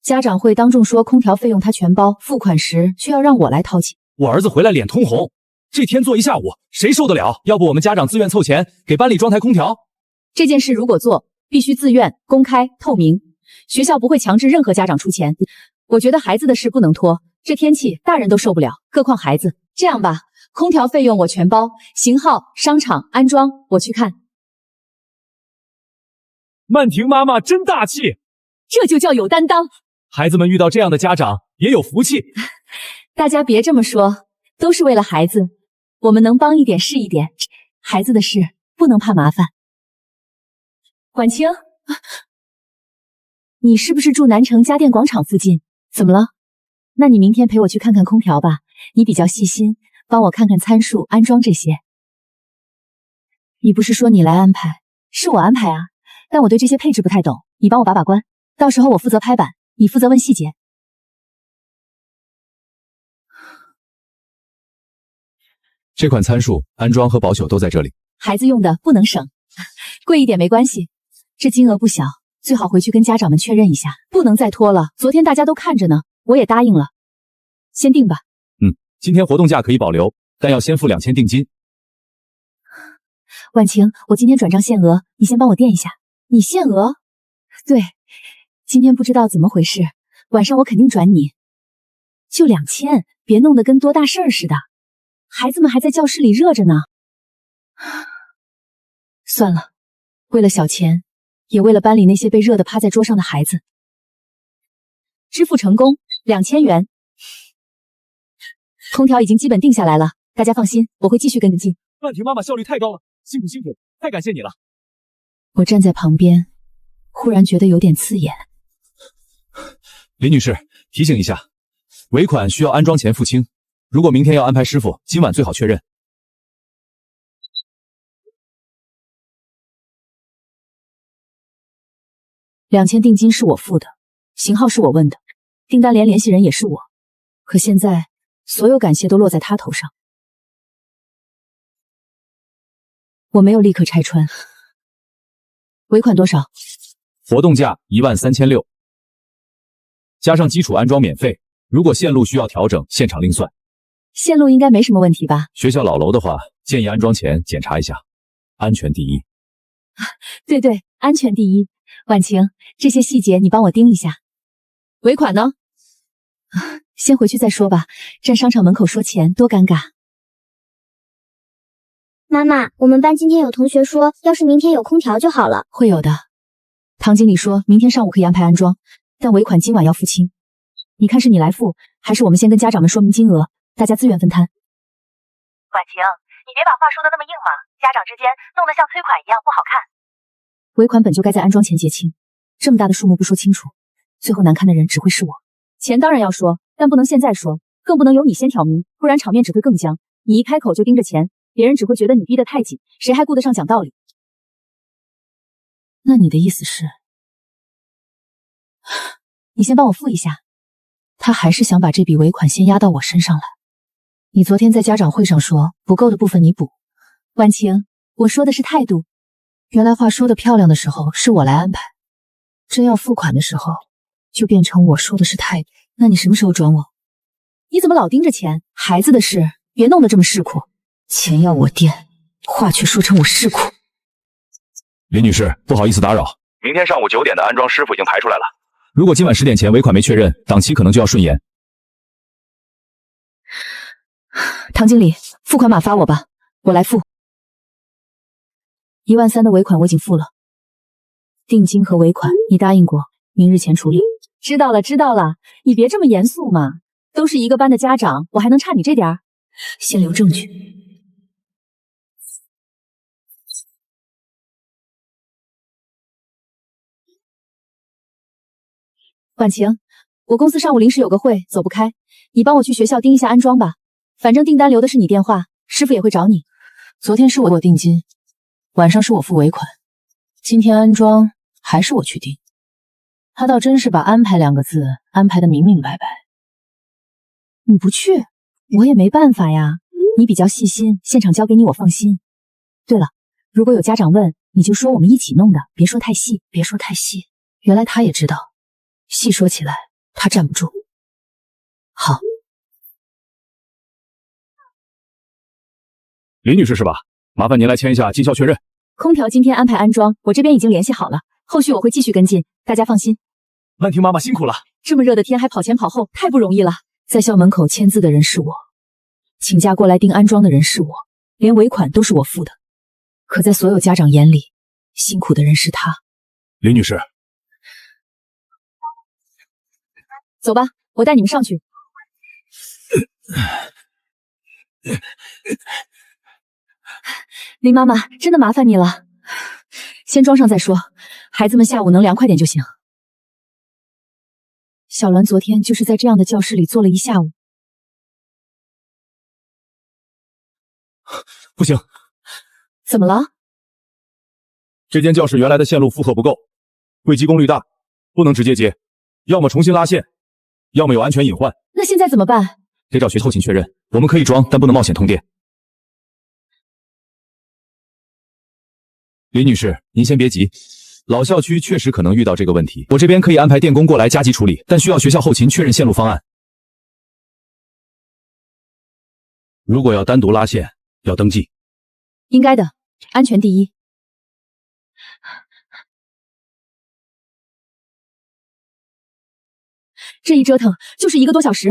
家长会当众说空调费用他全包，付款时却要让我来掏钱。我儿子回来脸通红，这天坐一下午，谁受得了？要不我们家长自愿凑钱给班里装台空调？这件事如果做，必须自愿、公开、透明，学校不会强制任何家长出钱。我觉得孩子的事不能拖，这天气大人都受不了，何况孩子。这样吧，空调费用我全包，型号、商场、安装我去看。曼婷妈妈真大气，这就叫有担当。孩子们遇到这样的家长也有福气。大家别这么说，都是为了孩子，我们能帮一点是一点。孩子的事不能怕麻烦。婉清，你是不是住南城家电广场附近？怎么了？那你明天陪我去看看空调吧，你比较细心，帮我看看参数、安装这些。你不是说你来安排？是我安排啊，但我对这些配置不太懂，你帮我把把关，到时候我负责拍板，你负责问细节。这款参数、安装和保修都在这里。孩子用的不能省，贵一点没关系，这金额不小，最好回去跟家长们确认一下，不能再拖了。昨天大家都看着呢，我也答应了，先定吧。今天活动价可以保留，但要先付2000定金。婉晴，我今天转账限额，你先帮我垫一下。你限额？对，今天不知道怎么回事，晚上我肯定转你。就2000，别弄得跟多大事儿似的。孩子们还在教室里热着呢。算了，为了小钱，也为了班里那些被热得趴在桌上的孩子。支付成功，2000元。空调已经基本定下来了，大家放心，我会继续跟进。曼婷妈妈效率太高了，辛苦辛苦，太感谢你了。我站在旁边，忽然觉得有点刺眼。林女士，提醒一下，尾款需要安装前付清，如果明天要安排师傅，今晚最好确认。2000定金是我付的，型号是我问的，订单连联系人也是我，可现在所有感谢都落在他头上。我没有立刻拆穿。尾款多少？活动价13600，加上基础安装免费，如果线路需要调整，现场另算。线路应该没什么问题吧？学校老楼的话，建议安装前检查一下，安全第一。对，安全第一。婉晴，这些细节你帮我盯一下。尾款呢？先回去再说吧，站商场门口说钱多尴尬。妈妈，我们班今天有同学说，要是明天有空调就好了。会有的。唐经理说明天上午可以安排安装，但尾款今晚要付清。你看是你来付，还是我们先跟家长们说明金额，大家自愿分摊？婉晴，你别把话说的那么硬嘛，家长之间弄得像催款一样不好看。尾款本就该在安装前结清，这么大的数目不说清楚，最后难堪的人只会是我。钱当然要说，但不能现在说，更不能由你先挑明，不然场面只会更僵。你一开口就盯着钱，别人只会觉得你逼得太紧，谁还顾得上讲道理？那你的意思是，你先帮我付一下？他还是想把这笔尾款先压到我身上来。你昨天在家长会上说不够的部分你补。婉晴，我说的是态度。原来话说的漂亮的时候是我来安排，真要付款的时候就变成我说的是态度。那你什么时候转我？你怎么老盯着钱？孩子的事别弄得这么世故。钱要我垫，话却说成我世故。林女士，不好意思打扰，明天上午9点的安装师傅已经排出来了，如果今晚10点前尾款没确认，档期可能就要顺延。唐经理，付款码发我吧，我来付。13000的尾款我已经付了，定金和尾款你答应过，明日前处理。知道了，你别这么严肃嘛，都是一个班的家长，我还能差你这点儿？先留证据。婉晴，我公司上午临时有个会，走不开，你帮我去学校盯一下安装吧。反正订单留的是你电话，师傅也会找你。昨天是我定金，晚上是我付尾款，今天安装还是我去定。他倒真是把安排2个字安排的明明白白。你不去，我也没办法呀。你比较细心，现场交给你我放心。对了，如果有家长问，你就说我们一起弄的，别说太细。原来他也知道，细说起来他站不住。好，林女士是吧？麻烦您来签一下绩效确认。空调今天安排安装，我这边已经联系好了，后续我会继续跟进，大家放心。曼婷妈妈辛苦了。这么热的天还跑前跑后，太不容易了。在校门口签字的人是我，请假过来盯安装的人是我，连尾款都是我付的。可在所有家长眼里，辛苦的人是他。林女士，走吧，我带你们上去。林妈妈，真的麻烦你了，先装上再说，孩子们下午能凉快点就行。小栾昨天就是在这样的教室里坐了一下午。不行，怎么了？这间教室原来的线路负荷不够，柜机功率大，不能直接接，要么重新拉线，要么有安全隐患。那现在怎么办？得找学校后勤确认，我们可以装，但不能冒险通电。林女士，您先别急，老校区确实可能遇到这个问题，我这边可以安排电工过来加急处理，但需要学校后勤确认线路方案。如果要单独拉线，要登记。应该的，安全第一。这一折腾就是1个多小时。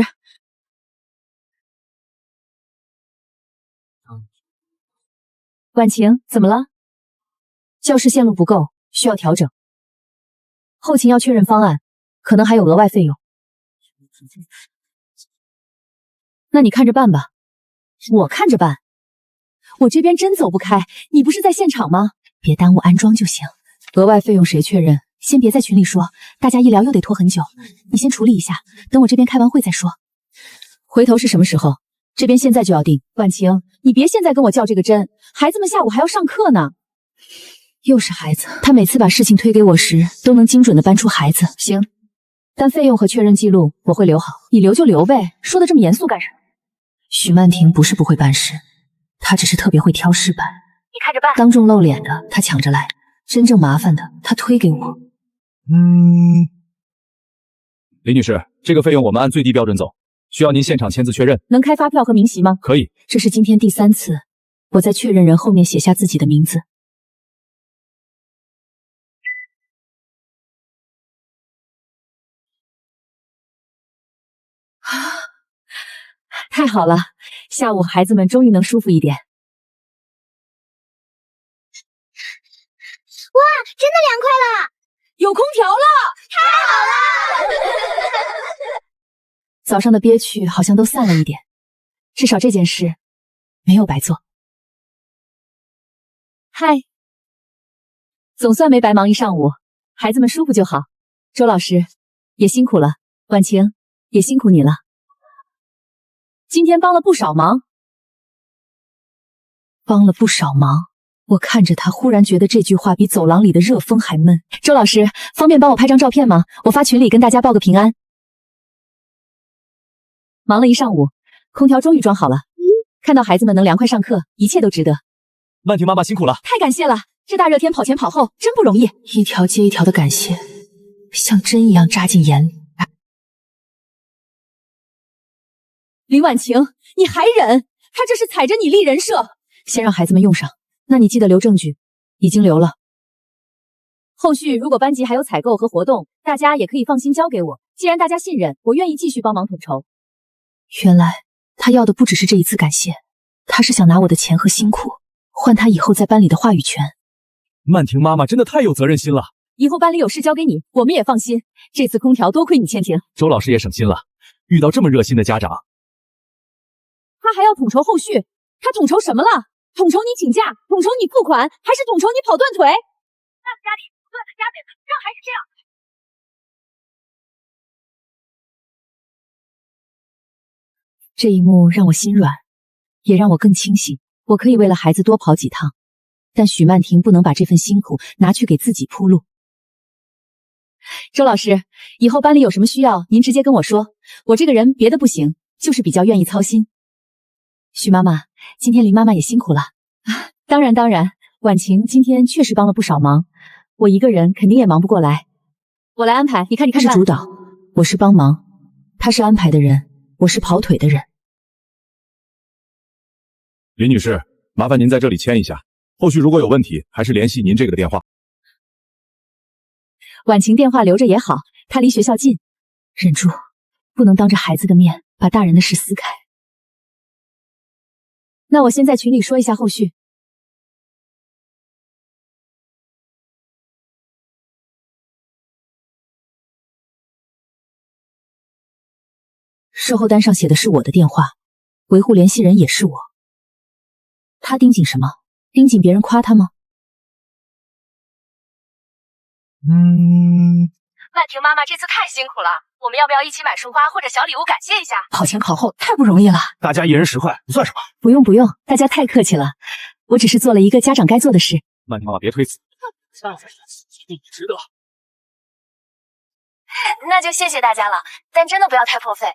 婉晴，怎么了？教室线路不够，需要调整。后勤要确认方案，可能还有额外费用。那你看着办吧。我看着办。我这边真走不开，你不是在现场吗？别耽误安装就行。额外费用谁确认？先别在群里说，大家一聊又得拖很久。你先处理一下，等我这边开完会再说。回头是什么时候？这边现在就要定。婉晴，你别现在跟我较这个真，孩子们下午还要上课呢。又是孩子，他每次把事情推给我时，都能精准的搬出孩子。行，但费用和确认记录我会留好，你留就留呗，说的这么严肃干什么？许曼婷不是不会办事，她只是特别会挑事办。你看着办。当众露脸的她抢着来，真正麻烦的她推给我。林女士，这个费用我们按最低标准走，需要您现场签字确认。能开发票和明细吗？可以。这是今天第3次，我在确认人后面写下自己的名字。太好了，下午孩子们终于能舒服一点。哇，真的凉快了！有空调了！太好了！早上的憋屈好像都散了一点，至少这件事没有白做。嗨，总算没白忙一上午，孩子们舒服就好。周老师也辛苦了，婉晴也辛苦你了。今天帮了不少忙，我看着他，忽然觉得这句话比走廊里的热风还闷。周老师，方便帮我拍张照片吗？我发群里跟大家报个平安。忙了一上午，空调终于装好了，看到孩子们能凉快上课，一切都值得。曼婷妈妈辛苦了，太感谢了！这大热天跑前跑后，真不容易。一条接一条的感谢，像针一样扎进眼里。林婉晴，你还忍？他这是踩着你立人设。先让孩子们用上，那你记得留证据。已经留了。后续如果班级还有采购和活动，大家也可以放心交给我。既然大家信任，我愿意继续帮忙统筹。原来他要的不只是这一次感谢，他是想拿我的钱和辛苦换他以后在班里的话语权。曼婷妈妈真的太有责任心了，以后班里有事交给你，我们也放心。这次空调多亏你千婷，周老师也省心了，遇到这么热心的家长。他还要统筹后续，他统筹什么了？统筹你请假，统筹你付款，还是统筹你跑断腿？那个家里不断的加倍，让还是这样。这一幕让我心软，也让我更清醒。我可以为了孩子多跑几趟，但许曼婷不能把这份辛苦拿去给自己铺路。周老师，以后班里有什么需要，您直接跟我说。我这个人别的不行，就是比较愿意操心。许妈妈，今天林妈妈也辛苦了。当然，婉晴今天确实帮了不少忙，我一个人肯定也忙不过来。我来安排，你看着办。他是主导，我是帮忙，他是安排的人，我是跑腿的人。林女士，麻烦您在这里签一下，后续如果有问题，还是联系您这个电话。婉晴电话留着也好，她离学校近，忍住，不能当着孩子的面把大人的事撕开。那我先在群里说一下后续。售后单上写的是我的电话，维护联系人也是我。他盯紧什么？盯紧别人夸他吗？曼婷妈妈这次太辛苦了，我们要不要一起买束花或者小礼物感谢一下？跑前跑后太不容易了。大家一人10块，不算什么。不用不用，大家太客气了，我只是做了一个家长该做的事。曼婷妈妈别推辞，你值得。那就谢谢大家了，但真的不要太破费。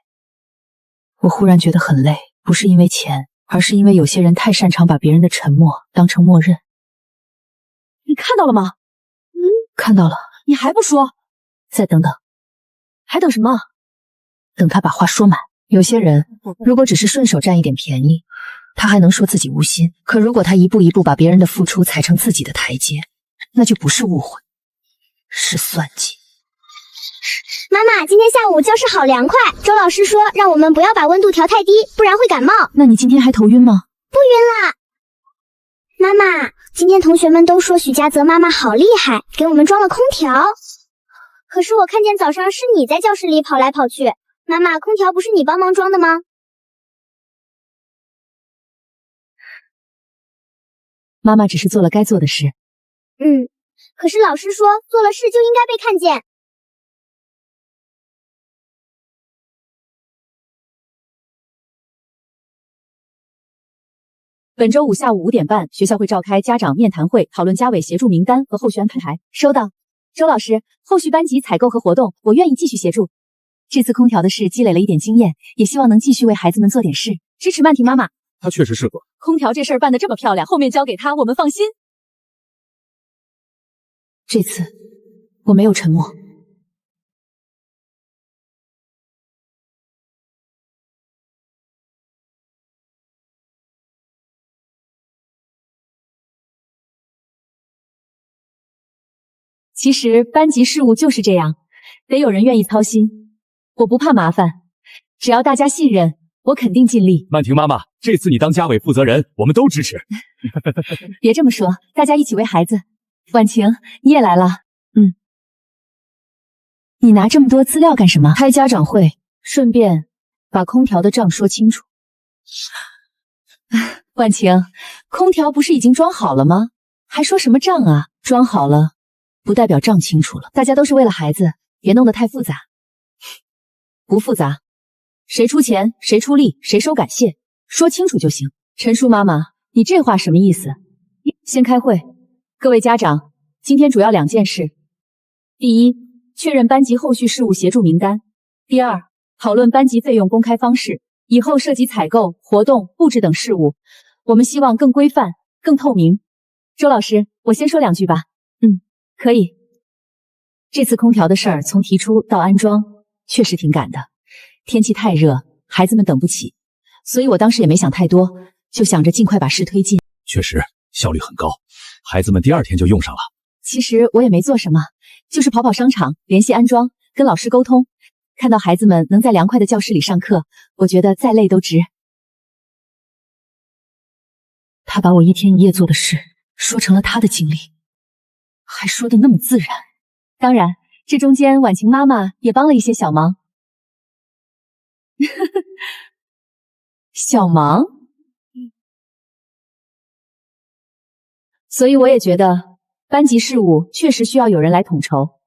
我忽然觉得很累，不是因为钱，而是因为有些人太擅长把别人的沉默当成默认。你看到了吗？看到了。你还不说？再等等。还等什么？等他把话说满。有些人如果只是顺手占一点便宜，他还能说自己无心，可如果他一步一步把别人的付出踩成自己的台阶，那就不是误会，是算计。妈妈，今天下午教室好凉快，周老师说让我们不要把温度调太低，不然会感冒。那你今天还头晕吗？不晕啦。妈妈，今天同学们都说许家泽妈妈好厉害，给我们装了空调。可是我看见早上是你在教室里跑来跑去，妈妈，空调不是你帮忙装的吗？妈妈只是做了该做的事。可是老师说做了事就应该被看见。本周五下午5点半，学校会召开家长面谈会，讨论家委协助名单和后续安排。收到。周老师，后续班级采购和活动，我愿意继续协助。这次空调的事积累了一点经验，也希望能继续为孩子们做点事，支持曼婷妈妈。她确实适合。空调这事儿办得这么漂亮，后面交给她，我们放心。这次我没有沉默。其实班级事务就是这样，得有人愿意操心。我不怕麻烦，只要大家信任，我肯定尽力。曼婷妈妈，这次你当家委负责人，我们都支持。别这么说，大家一起为孩子。婉晴，你也来了。你拿这么多资料干什么？开家长会，顺便把空调的账说清楚。婉晴，空调不是已经装好了吗？还说什么账啊？装好了不代表账清楚了，大家都是为了孩子，别弄得太复杂。不复杂，谁出钱，谁出力，谁收感谢，说清楚就行。陈叔妈妈，你这话什么意思？先开会，各位家长，今天主要2件事：第一，确认班级后续事务协助名单；第二，讨论班级费用公开方式，以后涉及采购、活动、布置等事务，我们希望更规范、更透明。周老师，我先说2句吧。可以。这次空调的事儿从提出到安装确实挺赶的，天气太热，孩子们等不起，所以我当时也没想太多，就想着尽快把事推进。确实效率很高，孩子们第2天就用上了。其实我也没做什么，就是跑商场，联系安装，跟老师沟通，看到孩子们能在凉快的教室里上课，我觉得再累都值。他把我1天1夜做的事说成了他的经历，还说的那么自然。当然，这中间婉晴妈妈也帮了一些小忙。小忙？所以我也觉得班级事务确实需要有人来统筹。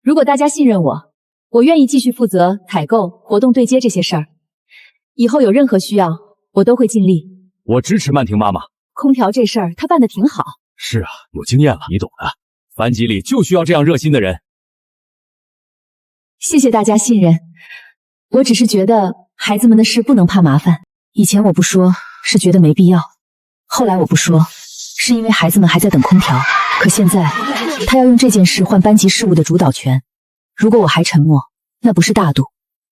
如果大家信任我，我愿意继续负责采购、活动对接这些事儿。以后有任何需要，我都会尽力。我支持曼婷妈妈。空调这事儿她办得挺好。是啊，有经验了，你懂的。班级里就需要这样热心的人。谢谢大家信任。我只是觉得孩子们的事不能怕麻烦。以前我不说是觉得没必要，后来我不说是因为孩子们还在等空调。可现在他要用这件事换班级事务的主导权，如果我还沉默，那不是大度，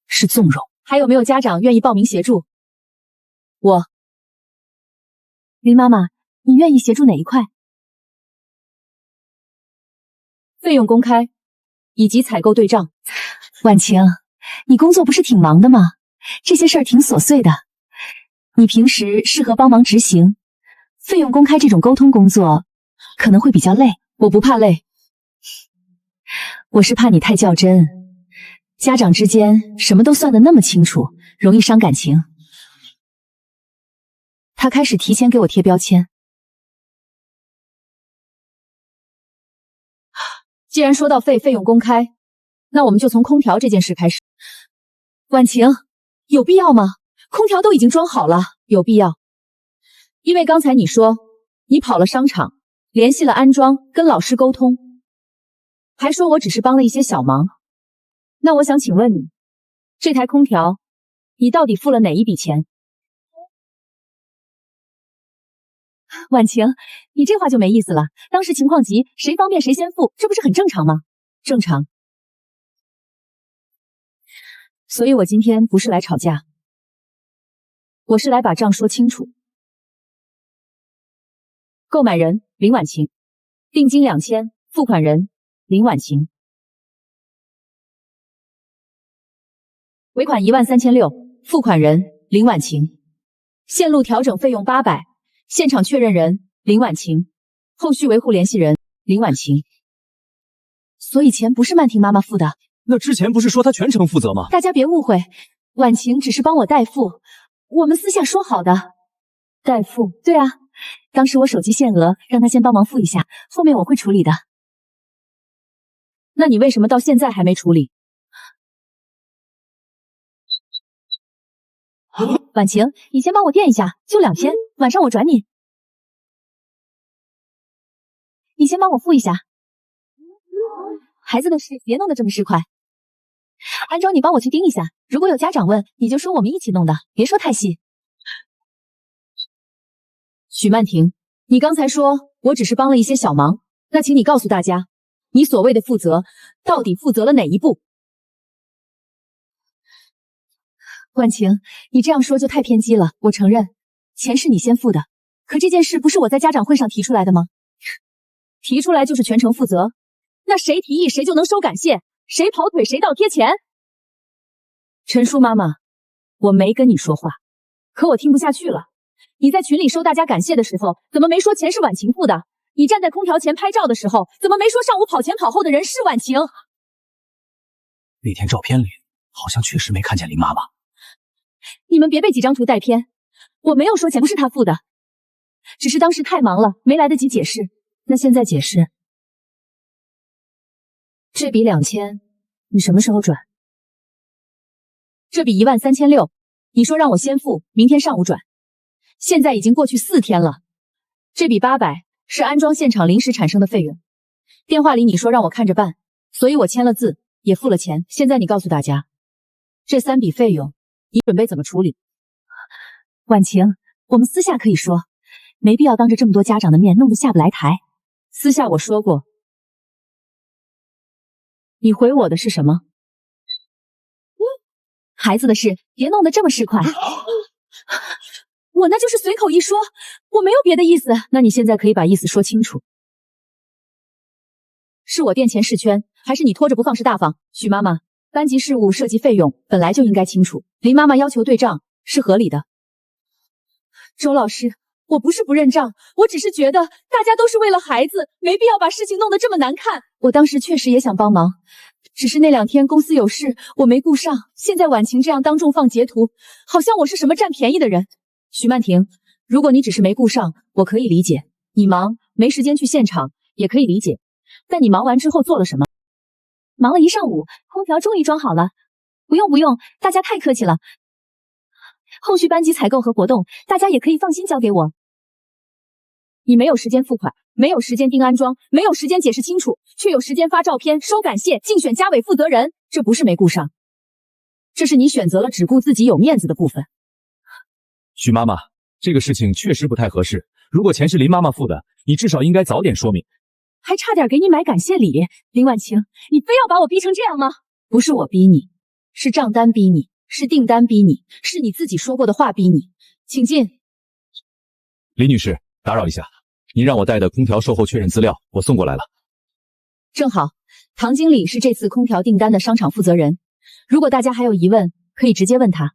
是纵容。还有没有家长愿意报名协助？林妈妈，你愿意协助哪一块？费用公开，以及采购对账。婉晴，你工作不是挺忙的吗？这些事儿挺琐碎的，你平时适合帮忙执行。费用公开这种沟通工作可能会比较累。我不怕累，我是怕你太较真。家长之间什么都算得那么清楚，容易伤感情。他开始提前给我贴标签。既然说到费用公开，那我们就从空调这件事开始。婉晴，有必要吗？空调都已经装好了，有必要。因为刚才你说你跑了商场，联系了安装，跟老师沟通，还说我只是帮了一些小忙。那我想请问你，这台空调你到底付了哪一笔钱？婉晴，你这话就没意思了。当时情况急，谁方便谁先付，这不是很正常吗？正常。所以我今天不是来吵架，我是来把账说清楚。购买人林婉晴，定金2000，付款人林婉晴，尾款13600，付款人林婉晴，线路调整费用800，现场确认人林婉晴，后续维护联系人林婉晴。所以钱不是曼婷妈妈付的。那之前不是说她全程负责吗？大家别误会，婉晴只是帮我代付，我们私下说好的。代付？对啊，当时我手机限额，让她先帮忙付一下，后面我会处理的。那你为什么到现在还没处理？婉晴，你先帮我垫一下，就2000，晚上我转你。你先帮我付一下。孩子的事别弄得这么市侩。安装你帮我去盯一下，如果有家长问，你就说我们一起弄的，别说太细。许曼婷，你刚才说我只是帮了一些小忙，那请你告诉大家，你所谓的负责到底负责了哪一步？婉晴，你这样说就太偏激了。我承认，钱是你先付的，可这件事不是我在家长会上提出来的吗？提出来就是全程负责，那谁提议谁就能收感谢，谁跑腿谁倒贴钱。陈叔妈妈，我没跟你说话，可我听不下去了。你在群里收大家感谢的时候，怎么没说钱是婉晴付的？你站在空调前拍照的时候，怎么没说上午跑前跑后的人是婉晴？那天照片里好像确实没看见林妈妈。你们别被几张图带偏，我没有说钱不是她付的，只是当时太忙了，没来得及解释。那现在解释，这笔2000，你什么时候转？这笔13600，你说让我先付，明天上午转。现在已经过去4天了。这笔800是安装现场临时产生的费用，电话里你说让我看着办，所以我签了字，也付了钱。现在你告诉大家，这3笔费用你准备怎么处理？婉晴，我们私下可以说，没必要当着这么多家长的面弄得下不来台。私下我说过，你回我的是什么？孩子的事别弄得这么市侩。我那就是随口一说，我没有别的意思。那你现在可以把意思说清楚。是我垫钱视圈，还是你拖着不放是大方？许妈妈，班级事务涉及费用本来就应该清楚，林妈妈要求对账是合理的。周老师，我不是不认账，我只是觉得大家都是为了孩子，没必要把事情弄得这么难看。我当时确实也想帮忙，只是那2天公司有事，我没顾上。现在婉晴这样当众放截图，好像我是什么占便宜的人。许曼婷，如果你只是没顾上，我可以理解。你忙，没时间去现场，也可以理解。但你忙完之后做了什么？忙了一上午，空调终于装好了。不用，大家太客气了。后续班级采购和活动，大家也可以放心交给我。你没有时间付款，没有时间盯安装，没有时间解释清楚，却有时间发照片、收感谢、竞选家委负责人，这不是没顾上，这是你选择了只顾自己有面子的部分。许妈妈，这个事情确实不太合适。如果钱是林妈妈付的，你至少应该早点说明。还差点给你买感谢礼，林婉晴，你非要把我逼成这样吗？不是我逼你，是账单逼你，是订单逼你，是你自己说过的话逼你。请进。李女士，打扰一下，您让我带的空调售后确认资料我送过来了。正好，唐经理是这次空调订单的商场负责人，如果大家还有疑问，可以直接问他。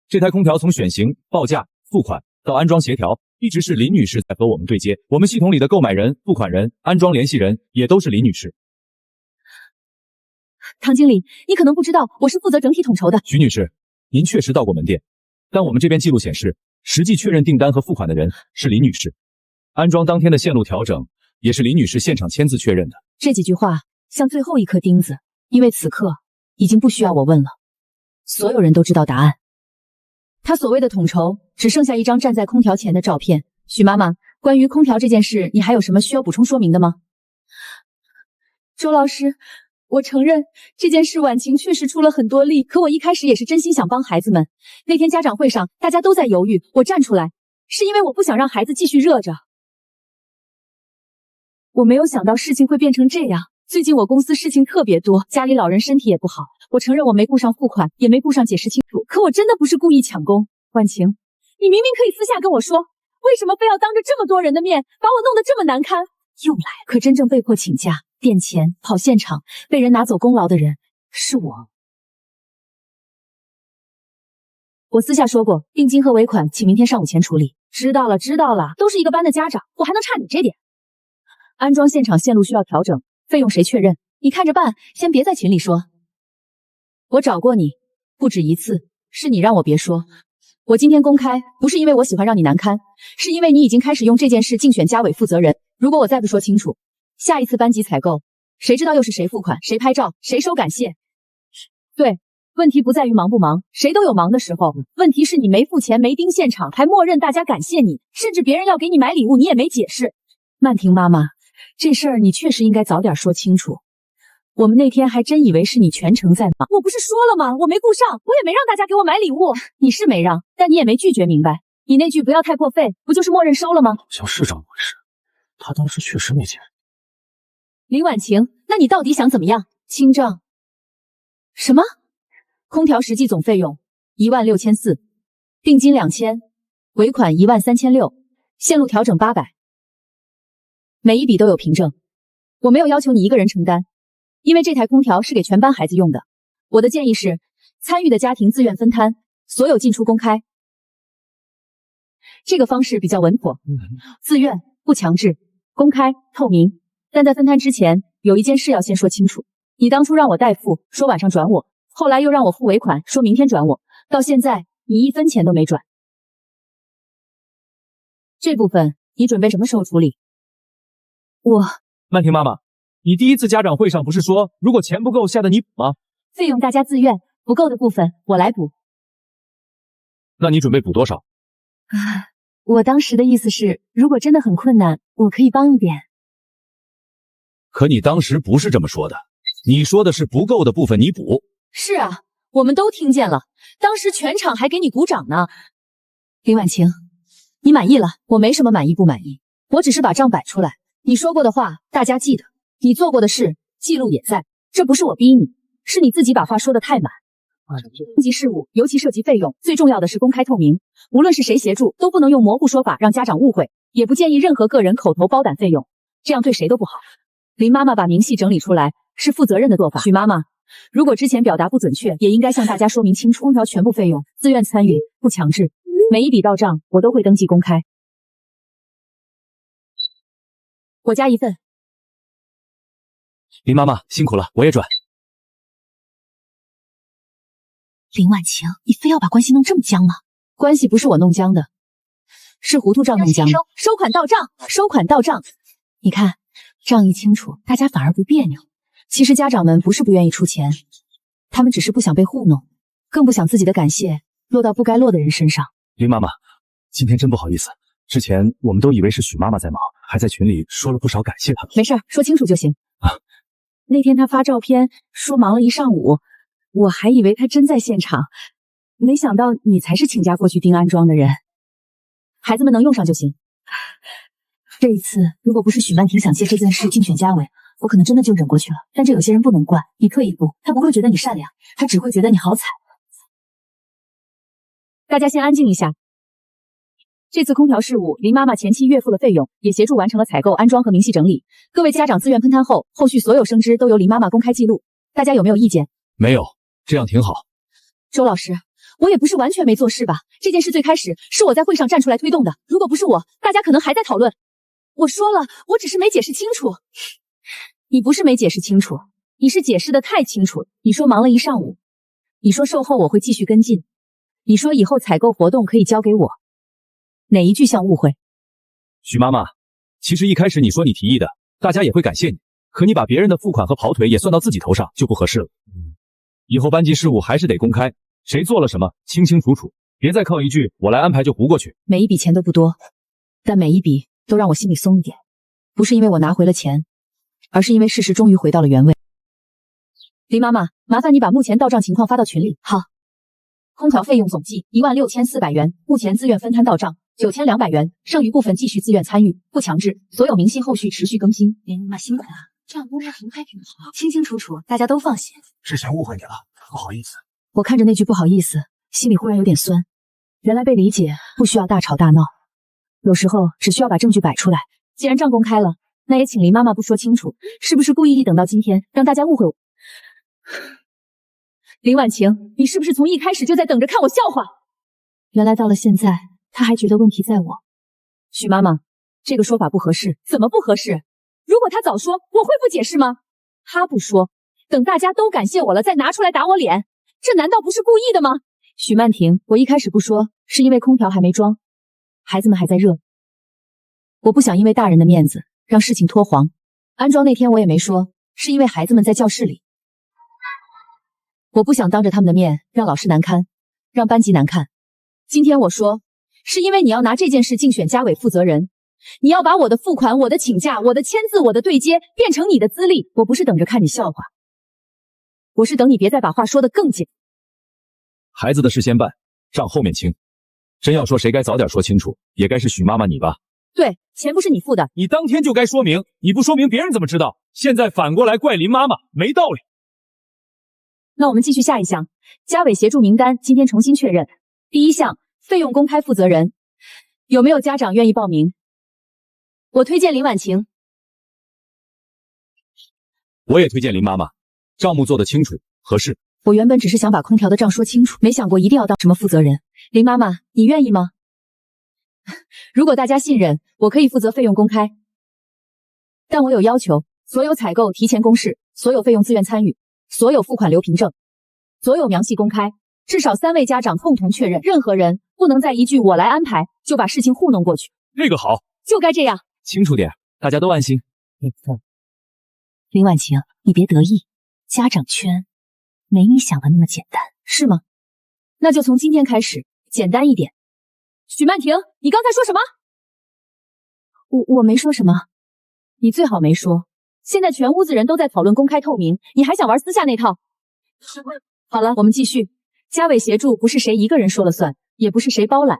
这台空调从选型、报价、付款到安装协调，一直是林女士在和我们对接。我们系统里的购买人、付款人、安装联系人也都是林女士。唐经理，你可能不知道，我是负责整体统筹的。徐女士，您确实到过门店，但我们这边记录显示，实际确认订单和付款的人是林女士，安装当天的线路调整也是林女士现场签字确认的。这几句话像最后一颗钉子，因为此刻已经不需要我问了，所有人都知道答案。他所谓的统筹，只剩下一张站在空调前的照片。许妈妈，关于空调这件事，你还有什么需要补充说明的吗？周老师，我承认这件事婉晴确实出了很多力，可我一开始也是真心想帮孩子们。那天家长会上，大家都在犹豫，我站出来，是因为我不想让孩子继续热着。我没有想到事情会变成这样。最近我公司事情特别多，家里老人身体也不好，我承认我没顾上付款，也没顾上解释清楚，可我真的不是故意抢功。婉晴，你明明可以私下跟我说，为什么非要当着这么多人的面把我弄得这么难堪？又来，可真正被迫请假、垫钱、跑现场、被人拿走功劳的人是我。我私下说过，定金和尾款请明天上午前处理。知道了，知道了，都是一个班的家长，我还能差你这点？安装现场线路需要调整，费用谁确认？你看着办，先别在群里说。我找过你，不止一次，是你让我别说。我今天公开，不是因为我喜欢让你难堪，是因为你已经开始用这件事竞选家委负责人。如果我再不说清楚，下一次班级采购，谁知道又是谁付款，谁拍照，谁收感谢？对，问题不在于忙不忙，谁都有忙的时候，问题是你没付钱，没盯现场，还默认大家感谢你，甚至别人要给你买礼物，你也没解释。曼婷妈妈，这事儿你确实应该早点说清楚。我们那天还真以为是你全程在忙，我不是说了吗？我没顾上，我也没让大家给我买礼物。你是没让，但你也没拒绝明白。你那句不要太破费，不就是默认收了吗？好像是这么回事，他当时确实没钱。林婉晴，那你到底想怎么样？清账？什么？空调实际总费用16400，定金2000，尾款13600，线路调整800，每一笔都有凭证。我没有要求你一个人承担。因为这台空调是给全班孩子用的，我的建议是，参与的家庭自愿分摊，所有进出公开。这个方式比较稳妥，自愿不强制，公开透明。但在分摊之前，有一件事要先说清楚。你当初让我代付，说晚上转我，后来又让我付尾款，说明天转我，到现在你1分钱都没转。这部分你准备什么时候处理？曼婷妈妈，你第一次家长会上不是说，如果钱不够，吓得你补吗？费用大家自愿，不够的部分我来补。那你准备补多少？我当时的意思是，如果真的很困难，我可以帮一点。可你当时不是这么说的，你说的是不够的部分你补。是啊，我们都听见了，当时全场还给你鼓掌呢。林婉晴，你满意了？我没什么满意不满意，我只是把账摆出来，你说过的话大家记得。你做过的事，记录也在，这不是我逼你，是你自己把话说得太满。应急事务，尤其涉及费用，最重要的是公开透明，无论是谁协助，都不能用模糊说法让家长误会，也不建议任何个人口头包胆费用，这样对谁都不好。林妈妈把明细整理出来，是负责任的做法。许妈妈，如果之前表达不准确，也应该向大家说明清楚，空调全部费用自愿参与，不强制，每一笔到账我都会登记公开。我加1份。林妈妈辛苦了，我也转。林婉晴，你非要把关系弄这么僵吗？关系不是我弄僵的，是糊涂账弄僵的。收款到账，收款到账。你看，账一清楚，大家反而不别扭。其实家长们不是不愿意出钱，他们只是不想被糊弄，更不想自己的感谢落到不该落的人身上。林妈妈，今天真不好意思，之前我们都以为是许妈妈在忙，还在群里说了不少感谢她的。没事，说清楚就行。那天他发照片说忙了一上午，我还以为他真在现场，没想到你才是请假过去盯安装的人。孩子们能用上就行。这一次如果不是许曼婷想借这件事竞选家委，我可能真的就忍过去了。但这有些人不能怪，你退一步，他不会觉得你善良，他只会觉得你好惨。大家先安静一下。这次空调事务，林妈妈前期月付了费用，也协助完成了采购、安装和明细整理。各位家长自愿喷摊后，后续所有生支都由林妈妈公开记录。大家有没有意见？没有，这样挺好。周老师，我也不是完全没做事吧？这件事最开始是我在会上站出来推动的，如果不是我，大家可能还在讨论。我说了，我只是没解释清楚。你不是没解释清楚，你是解释的太清楚。你说忙了一上午，你说售后我会继续跟进，你说以后采购活动可以交给我，哪一句像误会？许妈妈，其实一开始你说你提议的，大家也会感谢你，可你把别人的付款和跑腿也算到自己头上，就不合适了。以后班级事务还是得公开，谁做了什么清清楚楚，别再靠一句我来安排就糊过去。每一笔钱都不多，但每一笔都让我心里松一点，不是因为我拿回了钱，而是因为事实终于回到了原位。林妈妈，麻烦你把目前到账情况发到群里。好。空调费用总计16400元，目前自愿分摊到账9200元，剩余部分继续自愿参与，不强制，所有明细后续持续更新。林妈妈辛苦了，这样公开平台挺好，清清楚楚，大家都放心。之前误会你了，不好意思。我看着那句不好意思，心里忽然有点酸。原来被理解不需要大吵大闹，有时候只需要把证据摆出来。既然账公开了，那也请林妈妈不说清楚，是不是故意等到今天让大家误会我？林婉晴，你是不是从一开始就在等着看我笑话？原来到了现在，他还觉得问题在我。许妈妈，这个说法不合适。怎么不合适？如果他早说，我会不解释吗？他不说，等大家都感谢我了，再拿出来打我脸，这难道不是故意的吗？许曼婷，我一开始不说，是因为空调还没装，孩子们还在热，我不想因为大人的面子让事情拖黄。安装那天我也没说，是因为孩子们在教室里。我不想当着他们的面让老师难堪，让班级难看。今天我说，是因为你要拿这件事竞选家委负责人，你要把我的付款、我的请假、我的签字、我的对接变成你的资历。我不是等着看你笑话，我是等你别再把话说得更紧。孩子的事先办，账后面清。真要说谁该早点说清楚，也该是许妈妈你吧？对，钱不是你付的，你当天就该说明，你不说明别人怎么知道？现在反过来怪林妈妈，没道理。那我们继续下一项，家委协助名单今天重新确认。第一项，费用公开负责人，有没有家长愿意报名？我推荐林婉晴。我也推荐林妈妈，账目做得清楚，合适。我原本只是想把空调的账说清楚，没想过一定要当什么负责人。林妈妈，你愿意吗？如果大家信任，我可以负责费用公开，但我有要求，所有采购提前公示，所有费用自愿参与，所有付款留凭证，所有明细公开，至少3位家长共同确认，任何人不能再一句我来安排就把事情糊弄过去。这个好，就该这样，清楚点，大家都安心。林婉晴，你别得意，家长圈没你想的那么简单，是吗？那就从今天开始简单一点。许曼婷，你刚才说什么？我没说什么，你最好没说。现在全屋子人都在讨论公开透明，你还想玩私下那套？好了，我们继续。家委协助不是谁一个人说了算，也不是谁包揽。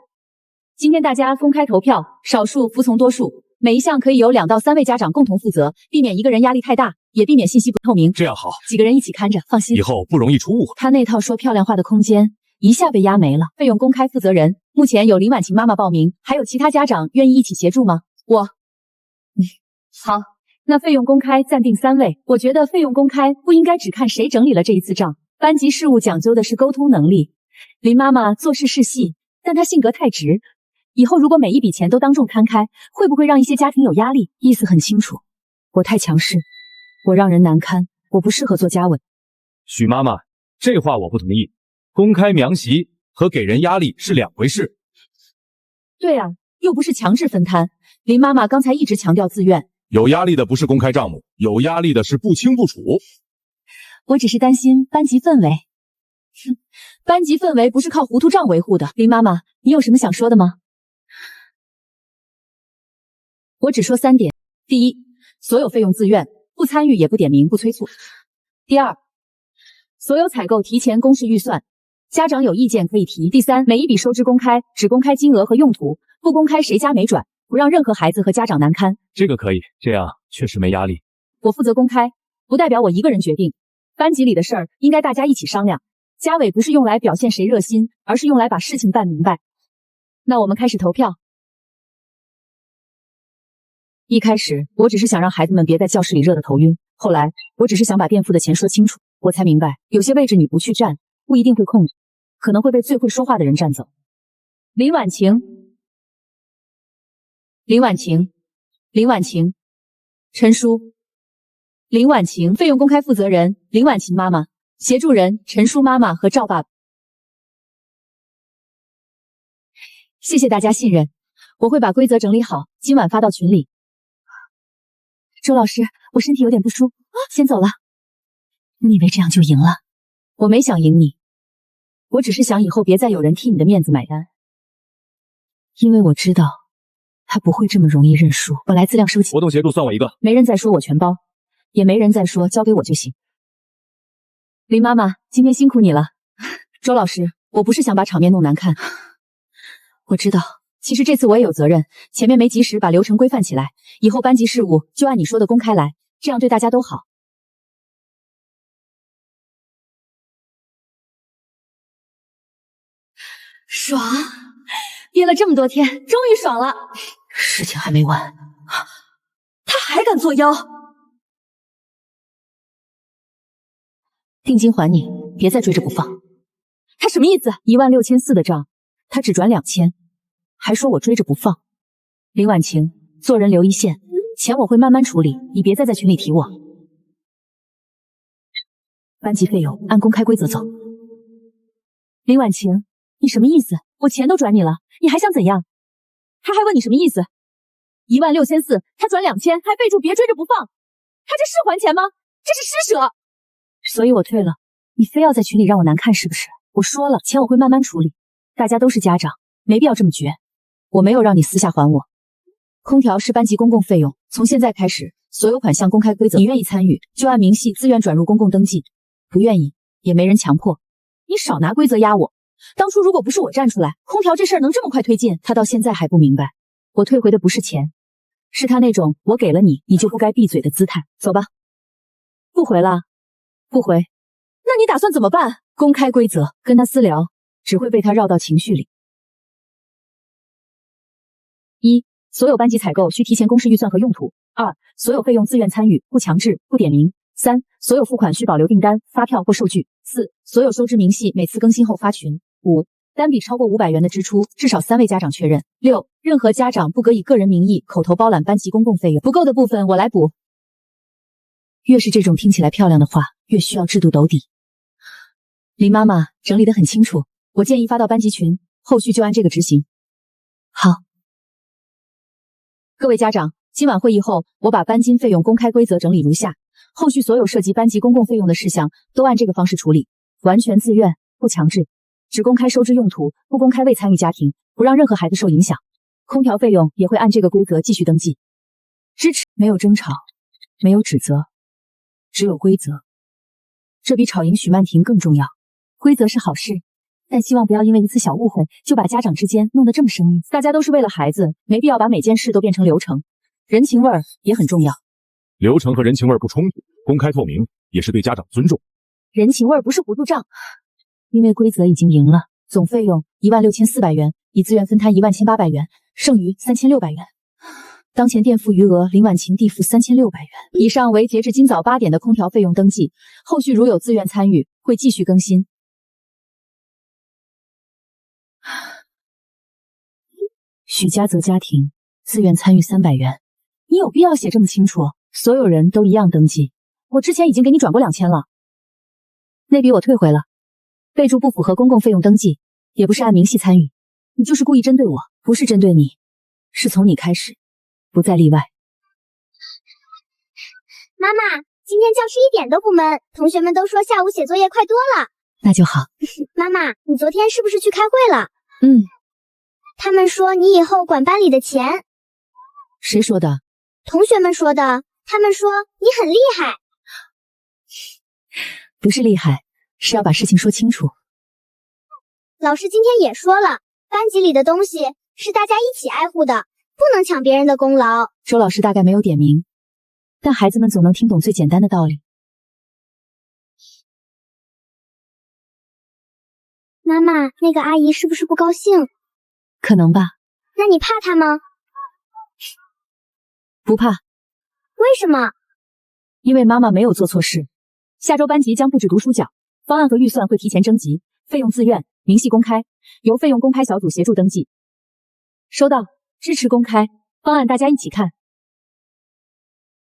今天大家公开投票，少数服从多数，每一项可以由2到3位家长共同负责，避免一个人压力太大，也避免信息不透明。这样好，几个人一起看着，放心，以后不容易出误会。他那套说漂亮话的空间一下被压没了。费用公开负责人目前有林婉晴妈妈报名，还有其他家长愿意一起协助吗？好，那费用公开暂定3位。我觉得费用公开不应该只看谁整理了这一次账，班级事务讲究的是沟通能力。林妈妈做事是细，但她性格太直，以后如果每一笔钱都当众摊开，会不会让一些家庭有压力？意思很清楚，我太强势，我让人难堪，我不适合做家委。许妈妈，这话我不同意。公开明细和给人压力是2回事。对啊，又不是强制分摊。林妈妈刚才一直强调自愿。有压力的不是公开账目，有压力的是不清不楚。我只是担心班级氛围。班级氛围不是靠糊涂账维护的。林妈妈，你有什么想说的吗？我只说3点。第一，所有费用自愿，不参与也不点名不催促。第二，所有采购提前公示预算，家长有意见可以提。第三，每一笔收支公开，只公开金额和用途，不公开谁家没转，不让任何孩子和家长难堪。这个可以，这样确实没压力。我负责公开，不代表我一个人决定。班级里的事儿应该大家一起商量。家委不是用来表现谁热心，而是用来把事情办明白。那我们开始投票。一开始我只是想让孩子们别在教室里热得头晕，后来我只是想把垫付的钱说清楚，我才明白有些位置你不去占，不一定会空着，可能会被最会说话的人占走。林婉晴，林婉晴，林婉晴，陈叔，林婉晴，费用公开负责人林婉晴妈妈，协助人陈叔妈妈和赵爸爸。谢谢大家信任，我会把规则整理好，今晚发到群里。周老师，我身体有点不舒服，先走了。你以为这样就赢了？我没想赢你，我只是想以后别再有人替你的面子买单，因为我知道他不会这么容易认输。我来自量收钱，活动协助算我一个。没人再说我全包，也没人再说交给我就行。林妈妈，今天辛苦你了。周老师，我不是想把场面弄难看，我知道，其实这次我也有责任，前面没及时把流程规范起来，以后班级事务就按你说的公开来，这样对大家都好。爽，憋了这么多天，终于爽了。事情还没完，他还敢作妖！定金还你，别再追着不放。他什么意思？16400的账，他只转2000，还说我追着不放。林婉晴，做人留一线，钱我会慢慢处理，你别再在群里提我。班级费用按公开规则走。林婉晴，你什么意思？我钱都转你了，你还想怎样？他还问你什么意思？16400，他转2000，还备注别追着不放，他这是还钱吗？这是施舍。所以我退了，你非要在群里让我难看是不是？我说了，钱我会慢慢处理，大家都是家长，没必要这么绝。我没有让你私下还我。空调是班级公共费用，从现在开始，所有款项公开规则，你愿意参与就按明细自愿转入公共登记，不愿意也没人强迫。你少拿规则压我。当初如果不是我站出来，空调这事儿能这么快推进，他到现在还不明白。我退回的不是钱，是他那种我给了你，你就不该闭嘴的姿态。走吧。不回了？不回。那你打算怎么办？公开规则，跟他私聊，只会被他绕到情绪里。1. 所有班级采购需提前公示预算和用途。2. 所有费用自愿参与，不强制，不点名。3. 所有付款需保留订单、发票或收据。4. 所有收支明细每次更新后发群。5. 单笔超过500元的支出，至少3位家长确认。6. 任何家长不可以个人名义口头包揽班级公共费用，不够的部分我来补。越是这种听起来漂亮的话，越需要制度兜底。林妈妈整理得很清楚，我建议发到班级群，后续就按这个执行。好。各位家长，今晚会议后，我把班金费用公开规则整理如下，后续所有涉及班级公共费用的事项都按这个方式处理，完全自愿，不强制，只公开收支用途，不公开未参与家庭，不让任何孩子受影响。空调费用也会按这个规则继续登记。支持，没有争吵，没有指责，只有规则。这比吵赢许曼婷更重要。规则是好事，但希望不要因为一次小误会就把家长之间弄得这么生硬。大家都是为了孩子，没必要把每件事都变成流程。人情味儿也很重要。流程和人情味不冲突，公开透明也是对家长尊重。人情味不是糊涂账，因为规则已经赢了，总费用16400元，以自愿分摊11800元，剩余3600元。当前垫付余额林婉晴递付3600元。以上为截至今早8点的空调费用登记，后续如有自愿参与，会继续更新。许家泽家庭自愿参与300元，你有必要写这么清楚？所有人都一样登记，我之前已经给你转过2000了，那笔我退回了。备注不符合公共费用登记，也不是按明细参与，你就是故意针对我，不是针对你，是从你开始，不再例外。妈妈，今天教室一点都不闷，同学们都说下午写作业快多了。那就好。妈妈，你昨天是不是去开会了？他们说你以后管班里的钱。谁说的？同学们说的，他们说你很厉害。不是厉害，是要把事情说清楚。老师今天也说了，班级里的东西是大家一起爱护的，不能抢别人的功劳。周老师大概没有点名，但孩子们总能听懂最简单的道理。妈妈，那个阿姨是不是不高兴？可能吧。那你怕她吗？不怕。为什么？因为妈妈没有做错事。下周班级将布置读书角，方案和预算会提前征集，费用自愿，明细公开，由费用公开小组协助登记。收到，支持公开，方案大家一起看。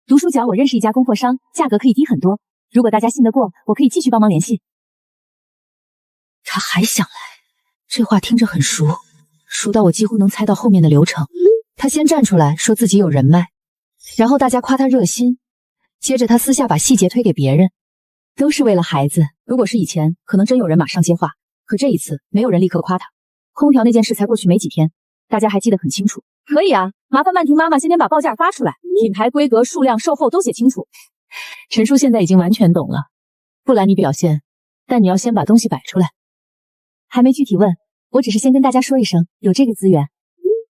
读书角我认识一家供货商，价格可以低很多，如果大家信得过，我可以继续帮忙联系。他还想来，这话听着很熟，熟到我几乎能猜到后面的流程。他先站出来说自己有人脉，然后大家夸他热心，接着他私下把细节推给别人，都是为了孩子。如果是以前，可能真有人马上接话，可这一次没有人立刻夸他。空调那件事才过去没几天，大家还记得很清楚。可以啊，麻烦曼婷妈妈今天把报价发出来，品牌、规格、数量、售后都写清楚。陈叔现在已经完全懂了，不拦你表现，但你要先把东西摆出来。还没具体问，我只是先跟大家说一声，有这个资源。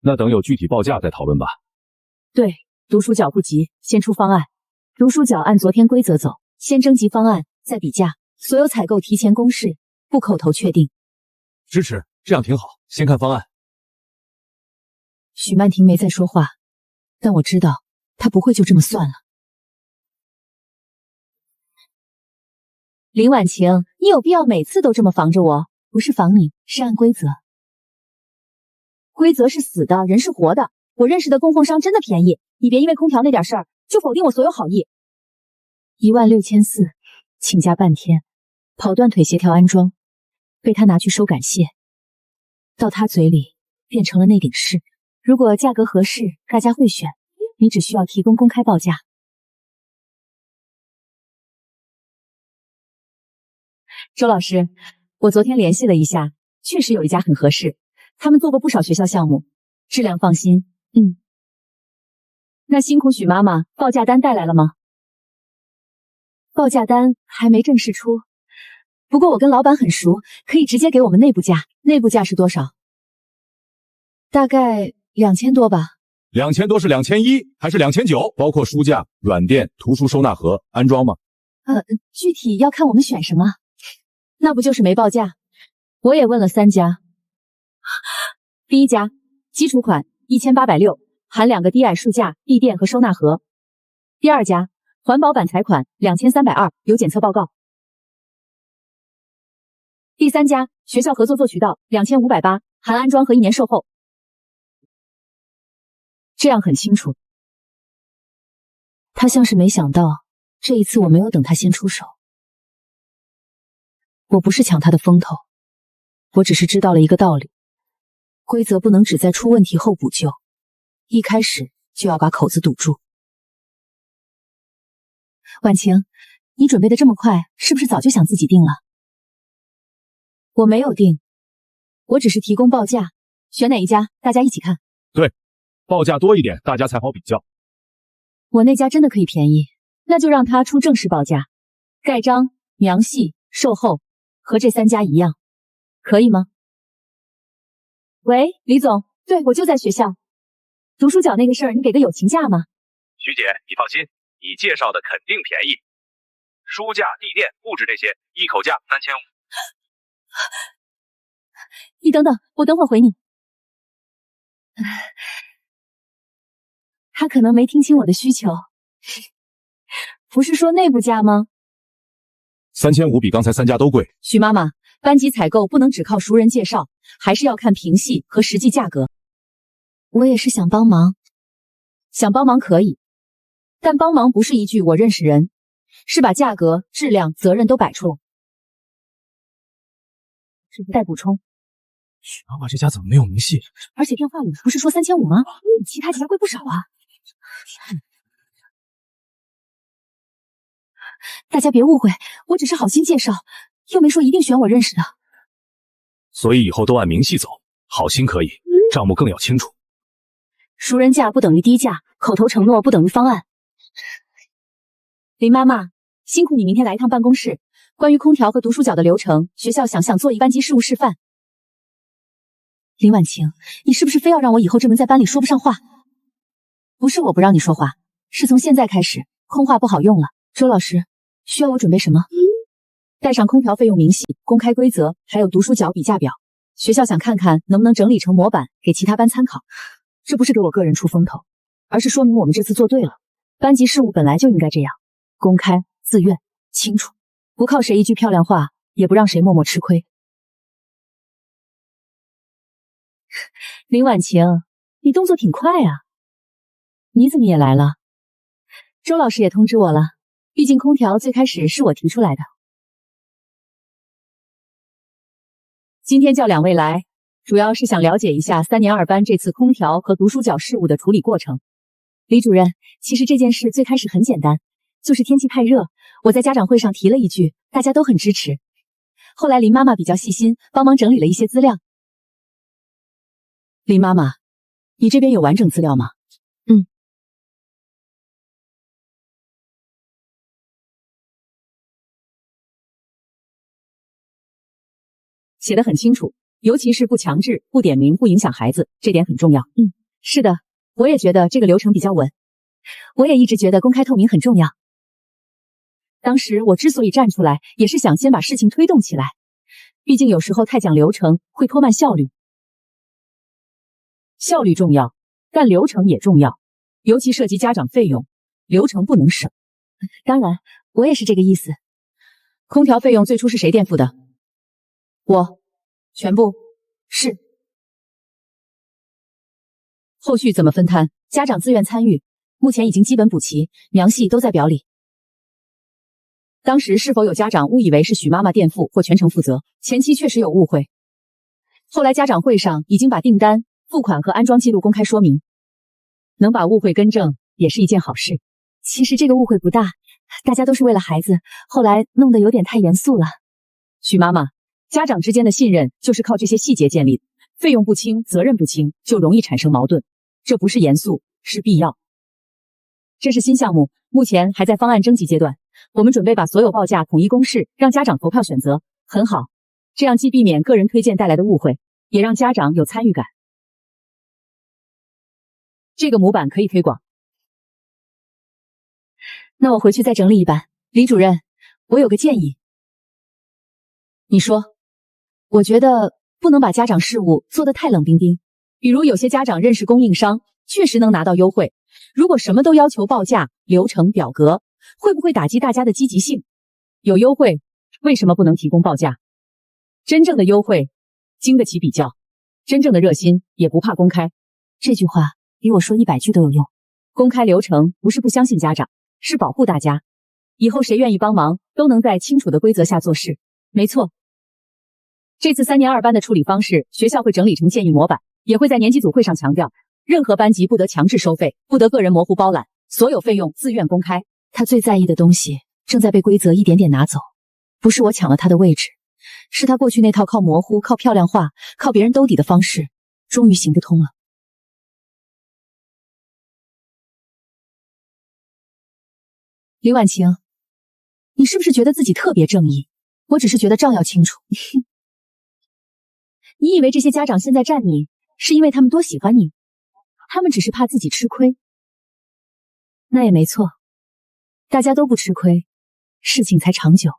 那等有具体报价再讨论吧。对，读书角不急，先出方案。读书角按昨天规则走，先征集方案，再比价，所有采购提前公示，不口头确定。支持，这样挺好。先看方案。许曼婷没再说话，但我知道她不会就这么算了。林婉晴，你有必要每次都这么防着我？不是防你，是按规则。规则是死的，人是活的。我认识的供货商真的便宜，你别因为空调那点事儿就否定我所有好意。16400，请假半天，跑断腿协调安装，被他拿去收感谢，到他嘴里变成了那顶事。如果价格合适，大家会选，你只需要提供公开报价。周老师，我昨天联系了一下，确实有一家很合适，他们做过不少学校项目，质量放心。那辛苦许妈妈，报价单带来了吗？报价单还没正式出，不过我跟老板很熟，可以直接给我们内部价。内部价是多少？大概2000多吧。2000多是2100还是2900？包括书架、软垫、图书收纳盒、安装吗？具体要看我们选什么。那不就是没报价？我也问了3家。第一家，基础款1860，含2个低矮书架、地垫和收纳盒。第二家，环保板材款2320，有检测报告。第三家，学校合作做渠道2580，含安装和1年售后。这样很清楚。他像是没想到，这一次我没有等他先出手。我不是抢他的风头，我只是知道了一个道理：规则不能只在出问题后补救，一开始就要把口子堵住。婉晴，你准备的这么快，是不是早就想自己定了？我没有定，我只是提供报价，选哪一家，大家一起看。对，报价多一点，大家才好比较。我那家真的可以便宜，那就让他出正式报价，盖章、明细、售后，和这3家一样，可以吗？喂，李总，对，我就在学校。读书角那个事儿，你给个友情价吗？徐姐，你放心，你介绍的肯定便宜。书架、地垫、布置这些，一口价3500。你等等，我等会儿回你。他可能没听清我的需求，不是说内部价吗3500比刚才3家都贵。许妈妈，班级采购不能只靠熟人介绍，还是要看评系和实际价格。我也是想帮忙，想帮忙可以，但帮忙不是一句我认识人，是把价格、质量、责任都摆出。是不带补充。许妈妈这家怎么没有明细？而且电话里不是说3500吗？比其他几家贵不少啊。大家别误会，我只是好心介绍，又没说一定选我认识的。所以以后都按明细走，好心可以，账目更要清楚。熟人价不等于低价，口头承诺不等于方案。林妈妈，辛苦你明天来一趟办公室，关于空调和读书角的流程，学校想做一班级事务示范。林婉晴，你是不是非要让我以后这门在班里说不上话？不是我不让你说话，是从现在开始，空话不好用了。周老师，需要我准备什么？带上空调费用明细、公开规则，还有读书角比价表。学校想看看能不能整理成模板，给其他班参考。这不是给我个人出风头，而是说明我们这次做对了。班级事务本来就应该这样，公开、自愿、清楚，不靠谁一句漂亮话，也不让谁默默吃亏。林婉晴，你动作挺快啊，你怎么也来了？周老师也通知我了，毕竟空调最开始是我提出来的。今天叫两位来，主要是想了解一下3年2班这次空调和读书角事务的处理过程。李主任，其实这件事最开始很简单，就是天气太热，我在家长会上提了一句，大家都很支持。后来林妈妈比较细心，帮忙整理了一些资料。林妈妈，你这边有完整资料吗？写得很清楚，尤其是不强制、不点名、不影响孩子，这点很重要。是的，我也觉得这个流程比较稳。我也一直觉得公开透明很重要。当时我之所以站出来，也是想先把事情推动起来，毕竟有时候太讲流程会拖慢效率。效率重要，但流程也重要，尤其涉及家长费用，流程不能省。当然，我也是这个意思。空调费用最初是谁垫付的？我，全部是。后续怎么分摊？家长自愿参与，目前已经基本补齐，详细都在表里。当时是否有家长误以为是许妈妈垫付或全程负责？前期确实有误会，后来家长会上已经把订单、付款和安装记录公开说明，能把误会更正也是一件好事。其实这个误会不大，大家都是为了孩子，后来弄得有点太严肃了。许妈妈，家长之间的信任就是靠这些细节建立的，费用不清、责任不清，就容易产生矛盾。这不是严肃，是必要。这是新项目，目前还在方案征集阶段，我们准备把所有报价统一公示，让家长投票选择。很好，这样既避免个人推荐带来的误会，也让家长有参与感。这个模板可以推广。那我回去再整理一版。李主任，我有个建议。你说。我觉得不能把家长事务做得太冷冰冰，比如有些家长认识供应商，确实能拿到优惠。如果什么都要求报价、流程、表格，会不会打击大家的积极性？有优惠，为什么不能提供报价？真正的优惠，经得起比较；真正的热心，也不怕公开。这句话比我说100句都有用。公开流程不是不相信家长，是保护大家。以后谁愿意帮忙，都能在清楚的规则下做事。没错。这次3年2班的处理方式，学校会整理成建议模板，也会在年级组会上强调，任何班级不得强制收费，不得个人模糊包揽，所有费用自愿公开。他最在意的东西正在被规则一点点拿走，不是我抢了他的位置，是他过去那套靠模糊、靠漂亮话、靠别人兜底的方式，终于行不通了。李婉晴，你是不是觉得自己特别正义？我只是觉得账要清楚。你以为这些家长现在站你，是因为他们多喜欢你？他们只是怕自己吃亏。那也没错，大家都不吃亏，事情才长久。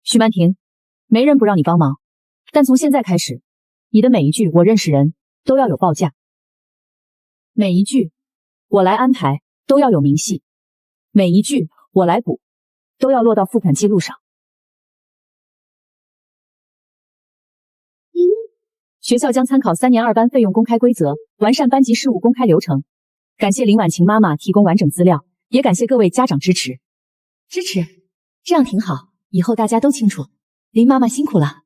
徐曼婷，没人不让你帮忙，但从现在开始，你的每一句我认识人都要有报价，每一句我来安排都要有明细，每一句我来补都要落到付款记录上。学校将参考3年2班费用公开规则，完善班级事务公开流程。感谢林婉晴妈妈提供完整资料，也感谢各位家长支持。这样挺好，以后大家都清楚。林妈妈辛苦了。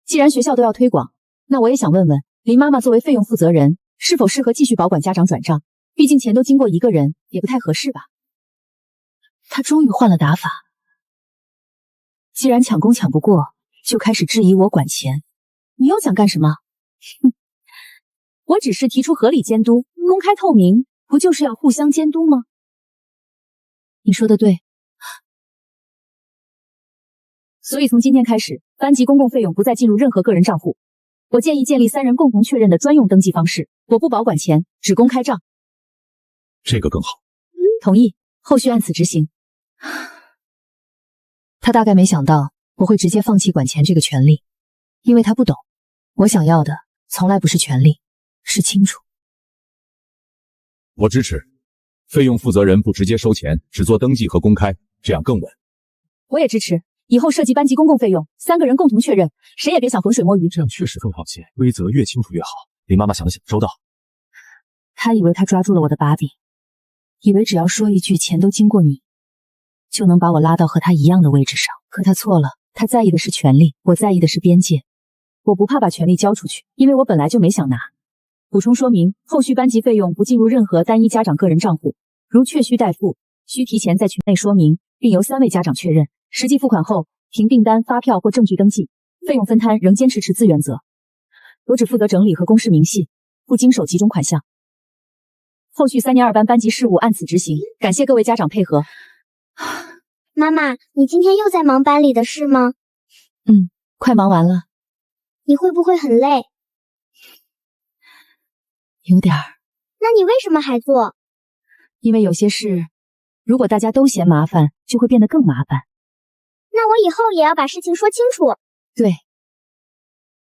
既然学校都要推广，那我也想问问，林妈妈作为费用负责人，是否适合继续保管家长转账？毕竟钱都经过一个人，也不太合适吧。她终于换了打法，既然抢功抢不过，就开始质疑我管钱。你又想干什么？我只是提出合理监督，公开透明，不就是要互相监督吗？你说的对。所以从今天开始，班级公共费用不再进入任何个人账户。我建议建立3人共同确认的专用登记方式，我不保管钱，只公开账。这个更好。同意。后续按此执行。他大概没想到我会直接放弃管钱这个权利，因为他不懂，我想要的从来不是权利，是清楚。我支持，费用负责人不直接收钱，只做登记和公开，这样更稳。我也支持，以后涉及班级公共费用，3个人共同确认，谁也别想浑水摸鱼。这样确实更好些，规则越清楚越好。林妈妈想了想，周到。他以为他抓住了我的把柄，以为只要说一句钱都经过你，就能把我拉到和他一样的位置上。可他错了，他在意的是权利，我在意的是边界。我不怕把权利交出去，因为我本来就没想拿。补充说明，后续班级费用不进入任何单一家长个人账户，如确需代付，需提前在群内说明，并由3位家长确认。实际付款后，凭订单、发票或证据登记，费用分摊仍坚持赤字原则。我只负责整理和公示明细，不经手集中款项。后续3年2班班级事务按此执行，感谢各位家长配合。妈妈，你今天又在忙班里的事吗？快忙完了。你会不会很累？有点儿。那你为什么还做？因为有些事，如果大家都嫌麻烦，就会变得更麻烦。那我以后也要把事情说清楚。对，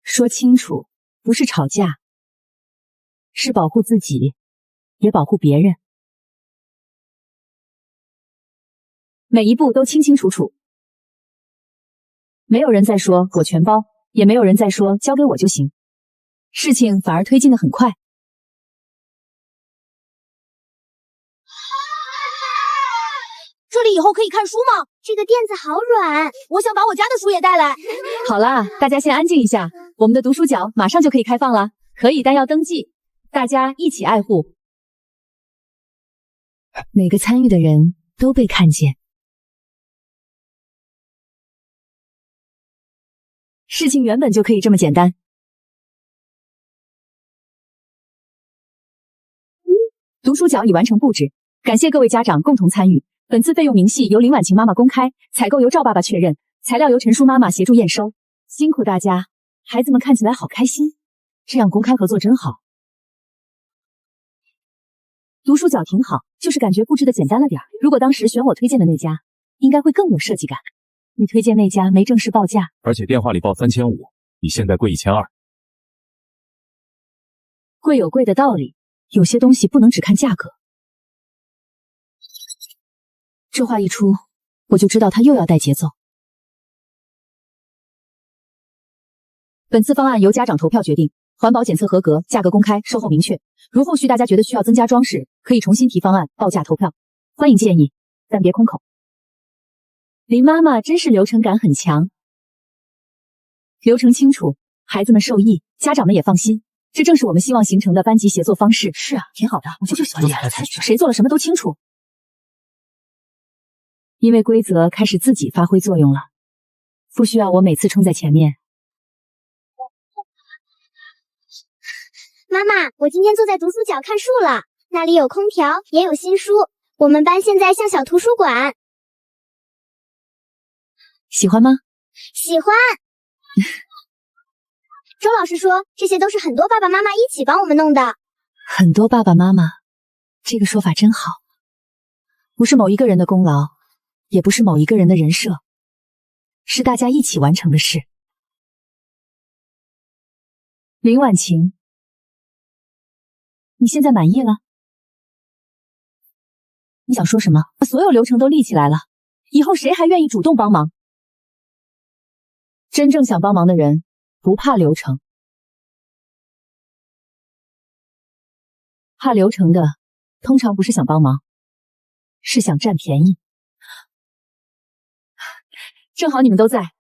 说清楚，不是吵架，是保护自己，也保护别人。每一步都清清楚楚，没有人再说我全包，也没有人再说交给我就行，事情反而推进得很快。这里以后可以看书吗？这个垫子好软，我想把我家的书也带来。好啦，大家先安静一下，我们的读书角马上就可以开放了，可以，但要登记，大家一起爱护。每个参与的人都被看见。事情原本就可以这么简单。读书角已完成布置，感谢各位家长共同参与。本次费用明细由林婉晴妈妈公开，采购由赵爸爸确认，材料由陈叔妈妈协助验收。辛苦大家，孩子们看起来好开心，这样公开合作真好。读书角挺好，就是感觉布置的简单了点儿。如果当时选我推荐的那家，应该会更有设计感。你推荐那家没正式报价，而且电话里报3500，比现在贵1200。贵有贵的道理，有些东西不能只看价格。这话一出，我就知道他又要带节奏。本次方案由家长投票决定，环保检测合格，价格公开，售后明确。如后续大家觉得需要增加装饰，可以重新提方案，报价投票。欢迎建议，但别空口。林妈妈真是流程感很强，流程清楚，孩子们受益，家长们也放心。这正是我们希望形成的班级协作方式。是啊，挺好的，我就喜欢这样的采取，谁做了什么都清楚。因为规则开始自己发挥作用了，不需要我每次冲在前面。妈妈，我今天坐在读书角看书了，那里有空调，也有新书。我们班现在像小图书馆。喜欢吗？喜欢。周老师说，这些都是很多爸爸妈妈一起帮我们弄的。很多爸爸妈妈，这个说法真好，不是某一个人的功劳，也不是某一个人的人设，是大家一起完成的事。林婉晴，你现在满意了？你想说什么？所有流程都立起来了，以后谁还愿意主动帮忙？真正想帮忙的人不怕流程，怕流程的通常不是想帮忙，是想占便宜。正好你们都在，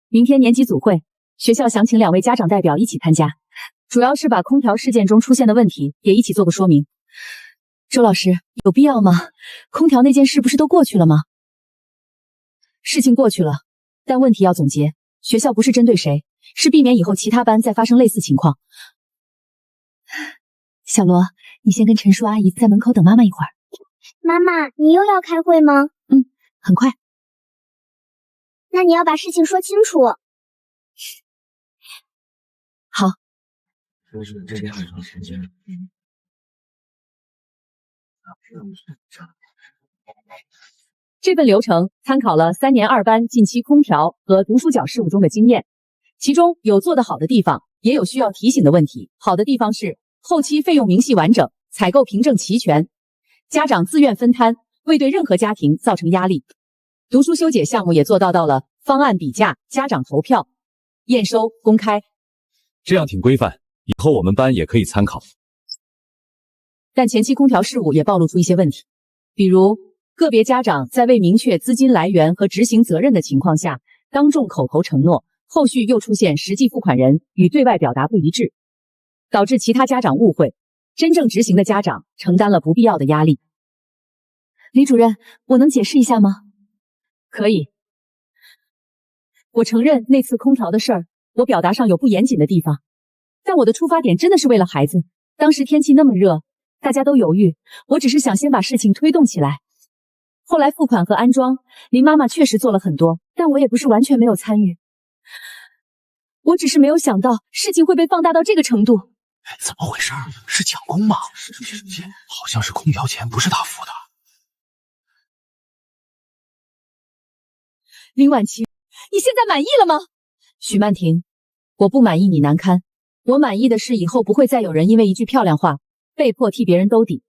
明天年级组会，学校想请2位家长代表一起参加，主要是把空调事件中出现的问题也一起做个说明。周老师，有必要吗？空调那件事不是都过去了吗？事情过去了，但问题要总结。学校不是针对谁，是避免以后其他班再发生类似情况。小罗，你先跟陈叔阿姨在门口等妈妈一会儿。妈妈，你又要开会吗？很快。那你要把事情说清楚。好。这份流程参考了3年2班近期空调和读书角事务中的经验，其中有做得好的地方，也有需要提醒的问题。好的地方是后期费用明细完整，采购凭证齐全，家长自愿分摊，未对任何家庭造成压力。读书修解项目也做到了方案比价、家长投票、验收公开，这样挺规范，以后我们班也可以参考。但前期空调事务也暴露出一些问题，比如个别家长在未明确资金来源和执行责任的情况下，当众口头承诺，后续又出现实际付款人与对外表达不一致，导致其他家长误会，真正执行的家长承担了不必要的压力。李主任，我能解释一下吗？可以。我承认那次空调的事儿，我表达上有不严谨的地方，但我的出发点真的是为了孩子。当时天气那么热，大家都犹豫，我只是想先把事情推动起来。后来付款和安装，林妈妈确实做了很多，但我也不是完全没有参与。我只是没有想到事情会被放大到这个程度。怎么回事？是抢功吗？好像是空调钱不是他付的。林婉晴，你现在满意了吗？许曼婷，我不满意你难堪，我满意的是以后不会再有人因为一句漂亮话被迫替别人兜底。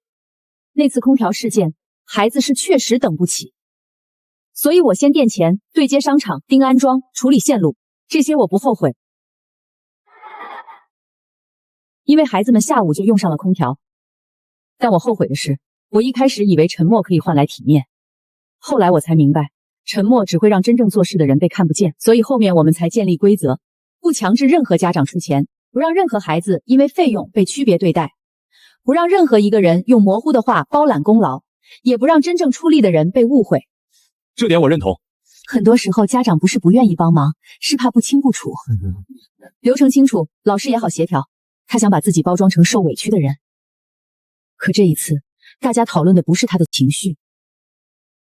那次空调事件，孩子是确实等不起，所以我先垫钱，对接商场，盯安装，处理线路，这些我不后悔。因为孩子们下午就用上了空调，但我后悔的是，我一开始以为沉默可以换来体面，后来我才明白，沉默只会让真正做事的人被看不见，所以后面我们才建立规则，不强制任何家长出钱，不让任何孩子因为费用被区别对待，不让任何一个人用模糊的话包揽功劳，也不让真正出力的人被误会。这点我认同。很多时候家长不是不愿意帮忙，是怕不清不楚。流程清楚，老师也好协调，他想把自己包装成受委屈的人。可这一次，大家讨论的不是他的情绪，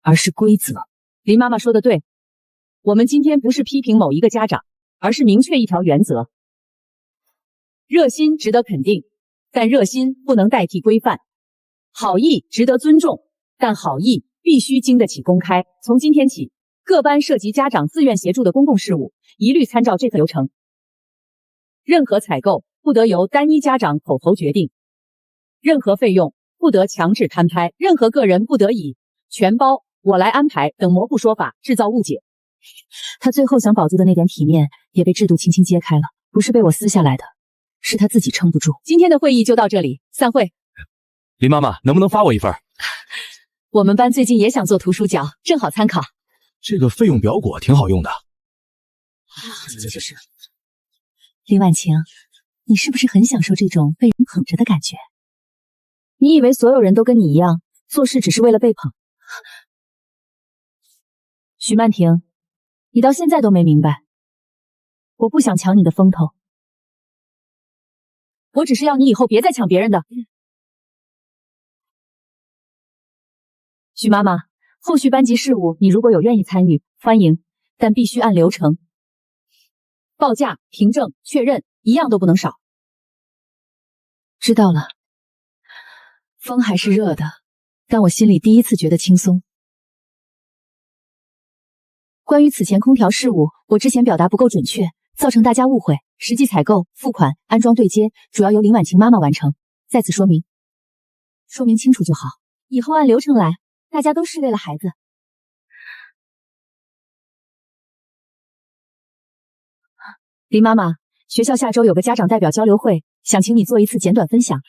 而是规则。林妈妈说的对，我们今天不是批评某一个家长，而是明确一条原则。热心值得肯定，但热心不能代替规范。好意值得尊重，但好意必须经得起公开。从今天起，各班涉及家长自愿协助的公共事务，一律参照这个流程。任何采购不得由单一家长口头决定，任何费用不得强制摊拍，任何个人不得以全包、我来安排等模糊说法制造误解。他最后想保住的那点体面，也被制度轻轻揭开了，不是被我撕下来的，是他自己撑不住。今天的会议就到这里，散会。林妈妈，能不能发我一份？我们班最近也想做图书角，正好参考。这个费用表果挺好用的。这就是林婉晴，你是不是很享受这种被人捧着的感觉？你以为所有人都跟你一样，做事只是为了被捧？许曼婷，你到现在都没明白，我不想抢你的风头，我只是要你以后别再抢别人的。许妈妈，后续班级事务你如果有愿意参与，欢迎，但必须按流程。报价、凭证、确认，一样都不能少。知道了。风还是热的，但我心里第一次觉得轻松。关于此前空调事务，我之前表达不够准确，造成大家误会。实际采购、付款、安装对接，主要由林婉晴妈妈完成。再次说明清楚就好，以后按流程来，大家都是为了孩子。林妈妈，学校下周有个家长代表交流会，想请你做一次简短分享。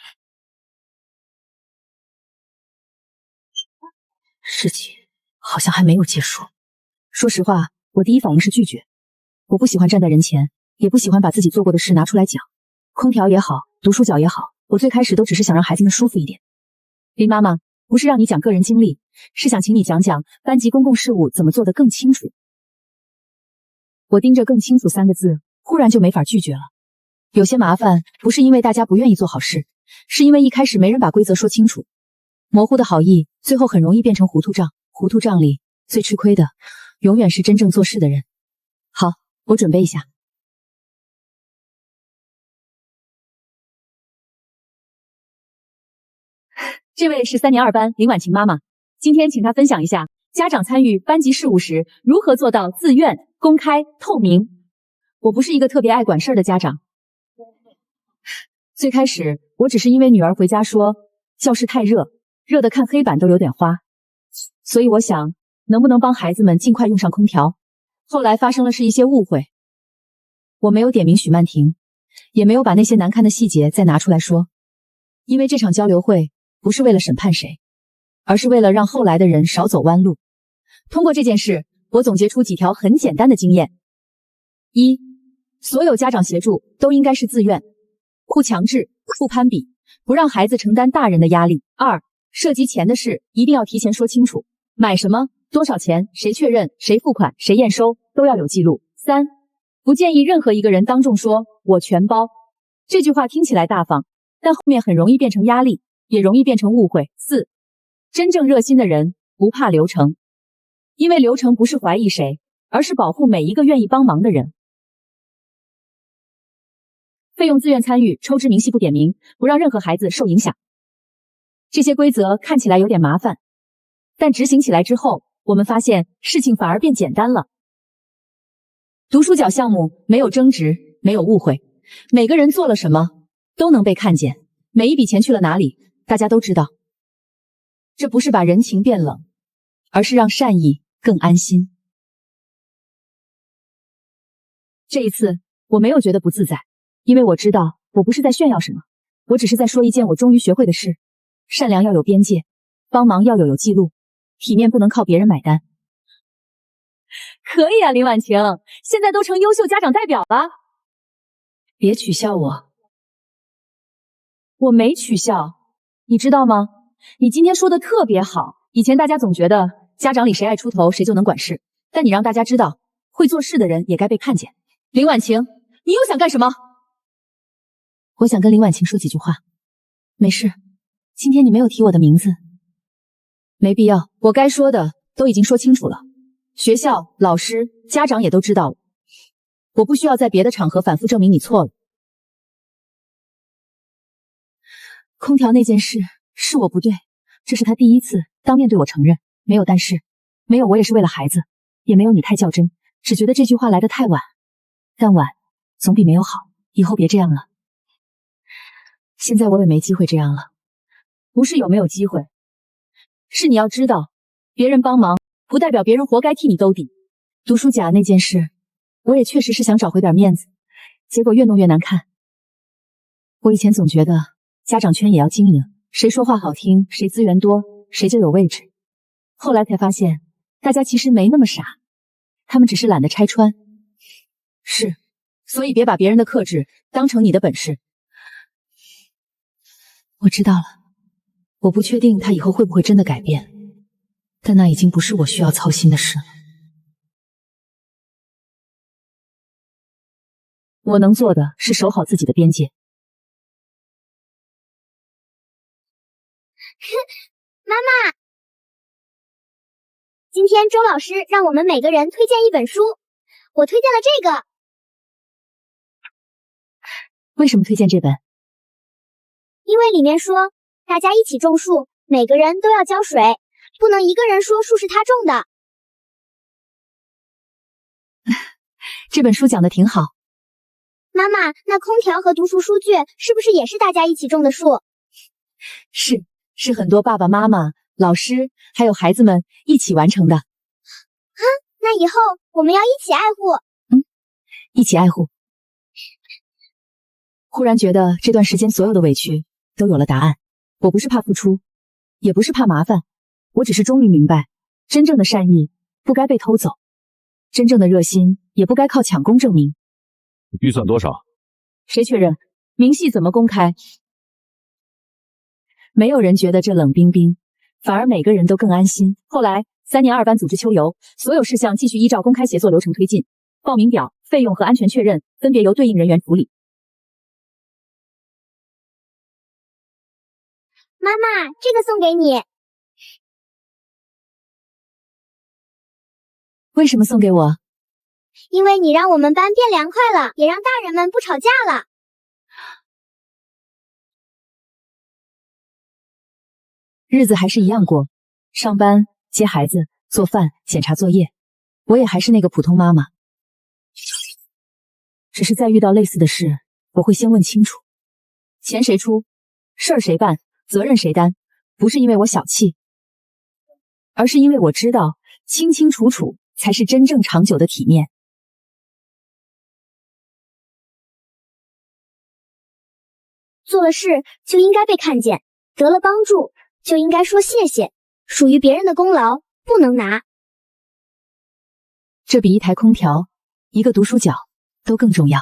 事情好像还没有结束。说实话，我第一反应是拒绝。我不喜欢站在人前，也不喜欢把自己做过的事拿出来讲。空调也好，读书角也好，我最开始都只是想让孩子们舒服一点。林妈妈，不是让你讲个人经历，是想请你讲讲班级公共事务怎么做得更清楚。我盯着更清楚3个字，忽然就没法拒绝了。有些麻烦不是因为大家不愿意做好事，是因为一开始没人把规则说清楚。模糊的好意，最后很容易变成糊涂账。糊涂账里最吃亏的，永远是真正做事的人。好，我准备一下。这位是3年2班林婉晴妈妈，今天请他分享一下家长参与班级事务时如何做到自愿、公开、透明。我不是一个特别爱管事儿的家长。最开始我只是因为女儿回家说教室太热，热得看黑板都有点花，所以我想能不能帮孩子们尽快用上空调。后来发生了是一些误会，我没有点名许曼婷，也没有把那些难堪的细节再拿出来说，因为这场交流会不是为了审判谁，而是为了让后来的人少走弯路。通过这件事，我总结出几条很简单的经验：一，所有家长协助都应该是自愿，不强制，不攀比，不让孩子承担大人的压力。二，涉及钱的事一定要提前说清楚，买什么、多少钱、谁确认、谁付款、谁验收，都要有记录。三，不建议任何一个人当众说我全包，这句话听起来大方，但后面很容易变成压力，也容易变成误会。四，真正热心的人不怕流程，因为流程不是怀疑谁，而是保护每一个愿意帮忙的人。费用自愿参与，抽支明细不点名，不让任何孩子受影响。这些规则看起来有点麻烦，但执行起来之后，我们发现事情反而变简单了。读书角项目没有争执，没有误会，每个人做了什么都能被看见，每一笔钱去了哪里，大家都知道。这不是把人情变冷，而是让善意更安心。这一次我没有觉得不自在，因为我知道我不是在炫耀什么，我只是在说一件我终于学会的事：善良要有边界，帮忙要有记录，体面不能靠别人买单。可以啊，林婉晴，现在都成优秀家长代表了。别取笑我，我没取笑，你知道吗？你今天说的特别好。以前大家总觉得家长里谁爱出头谁就能管事，但你让大家知道，会做事的人也该被看见。林婉晴，你又想干什么？我想跟林婉晴说几句话。没事，今天你没有提我的名字，没必要，我该说的都已经说清楚了。学校、老师、家长也都知道了，我不需要在别的场合反复证明你错了。空调那件事是我不对，这是他第一次当面对我承认，没有但是，没有我也是为了孩子，也没有你太较真，只觉得这句话来得太晚，但晚总比没有好，以后别这样了。现在我也没机会这样了，不是有没有机会，是你要知道，别人帮忙不代表别人活该替你兜底。读书甲那件事，我也确实是想找回点面子，结果越弄越难看。我以前总觉得家长圈也要经营，谁说话好听，谁资源多，谁就有位置。后来才发现，大家其实没那么傻，他们只是懒得拆穿。是，所以别把别人的克制当成你的本事。我知道了，我不确定他以后会不会真的改变，但那已经不是我需要操心的事了。我能做的是守好自己的边界。妈妈，今天周老师让我们每个人推荐一本书，我推荐了这个。为什么推荐这本？因为里面说大家一起种树，每个人都要浇水，不能一个人说树是他种的。这本书讲的挺好。妈妈，那空调和读书书具是不是也是大家一起种的树？是很多爸爸妈妈、老师还有孩子们一起完成的。那以后我们要一起爱护。一起爱护。忽然觉得这段时间所有的委屈都有了答案。我不是怕付出，也不是怕麻烦，我只是终于明白，真正的善意不该被偷走，真正的热心也不该靠抢功证明。预算多少？谁确认？明细怎么公开？没有人觉得这冷冰冰，反而每个人都更安心。后来3年2班组织秋游，所有事项继续依照公开协作流程推进，报名表、费用和安全确认分别由对应人员处理。妈妈，这个送给你。为什么送给我？因为你让我们班变凉快了，也让大人们不吵架了。日子还是一样过，上班、接孩子、做饭、检查作业，我也还是那个普通妈妈。只是在遇到类似的事，我会先问清楚，钱谁出，事儿谁办，责任谁担，不是因为我小气，而是因为我知道清清楚楚才是真正长久的体面。做了事就应该被看见，得了帮助就应该说谢谢，属于别人的功劳不能拿。这比一台空调、一个读书角都更重要。